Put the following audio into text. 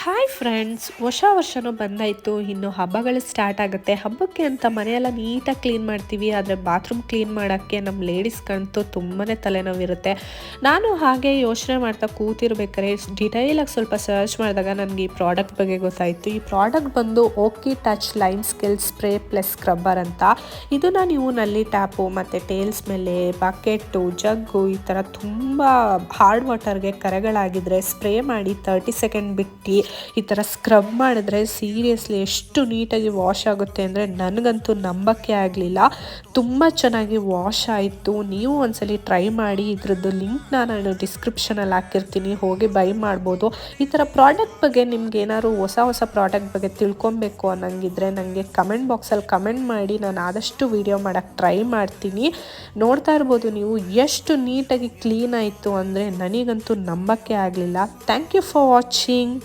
Hi friends, ಹೊಸ ವರ್ಷನೂ ಬಂದಾಯಿತು. ಇನ್ನು ಹಬ್ಬಗಳು ಸ್ಟಾರ್ಟ್ ಆಗುತ್ತೆ. ಹಬ್ಬಕ್ಕೆ ಅಂತ ಮನೆಯೆಲ್ಲ ನೀಟಾಗಿ ಕ್ಲೀನ್ ಮಾಡ್ತೀವಿ. ಆದರೆ ಬಾತ್ರೂಮ್ ಕ್ಲೀನ್ ಮಾಡೋಕ್ಕೆ ನಮ್ಮ ಲೇಡೀಸ್ಗಂತೂ ತುಂಬಾ ತಲೆನೋವಿರುತ್ತೆ. ನಾನು ಹಾಗೆ ಯೋಚನೆ ಮಾಡ್ತಾ ಕೂತಿರ್ಬೇಕಾದ್ರೆ ಡಿಟೈಲಾಗಿ ಸ್ವಲ್ಪ ಸರ್ಚ್ ಮಾಡಿದಾಗ ನನಗೆ ಈ ಪ್ರಾಡಕ್ಟ್ ಬಗ್ಗೆ ಗೊತ್ತಾಯಿತು. ಈ ಪ್ರಾಡಕ್ಟ್ ಬಂದು ಓಕಿ touch line skill spray plus scrubber ಅಂತ. ಇದನ್ನು ನೀವು ನಲ್ಲಿ ಟ್ಯಾಪು ಮತ್ತು ಟೇಲ್ಸ್ ಮೇಲೆ ಬಕೆಟ್ಟು ಜಗ್ಗು ಈ ಥರ ತುಂಬ ಹಾರ್ಡ್ ವಾಟರ್ಗೆ ಕರೆಗಳಾಗಿದ್ದರೆ ಸ್ಪ್ರೇ ಮಾಡಿ 30 ಸೆಕೆಂಡ್ ಬಿಟ್ಟು ಈ ಥರ ಸ್ಕ್ರಬ್ ಮಾಡಿದ್ರೆ ಸೀರಿಯಸ್ಲಿ ಎಷ್ಟು ನೀಟಾಗಿ ವಾಶ್ ಆಗುತ್ತೆ ಅಂದರೆ ನನಗಂತೂ ನಂಬಕ್ಕೆ ಆಗಲಿಲ್ಲ. ತುಂಬ ಚೆನ್ನಾಗಿ ವಾಶ್ ಆಯಿತು. ನೀವು ಒಂದ್ಸಲಿ ಟ್ರೈ ಮಾಡಿ. ಇದ್ರದ್ದು ಲಿಂಕ್ನ ನಾನು ಡಿಸ್ಕ್ರಿಪ್ಷನಲ್ಲಿ ಹಾಕಿರ್ತೀನಿ, ಹೋಗಿ ಬೈ ಮಾಡ್ಬೋದು. ಈ ಥರ ಪ್ರಾಡಕ್ಟ್ ಬಗ್ಗೆ ನಿಮ್ಗೆ ಏನಾದ್ರು ಹೊಸ ಪ್ರಾಡಕ್ಟ್ ಬಗ್ಗೆ ತಿಳ್ಕೊಬೇಕು ಅನ್ನಂಗಿದ್ರೆ ನನಗೆ ಕಮೆಂಟ್ ಬಾಕ್ಸಲ್ಲಿ ಕಮೆಂಟ್ ಮಾಡಿ. ನಾನು ಆದಷ್ಟು ವಿಡಿಯೋ ಮಾಡೋಕ್ಕೆ ಟ್ರೈ ಮಾಡ್ತೀನಿ. ನೋಡ್ತಾ ಇರ್ಬೋದು ನೀವು ಎಷ್ಟು ನೀಟಾಗಿ ಕ್ಲೀನ್ ಆಯಿತು ಅಂದರೆ ನನಗಂತೂ ನಂಬಕ್ಕೆ ಆಗಲಿಲ್ಲ. Thank you for watching.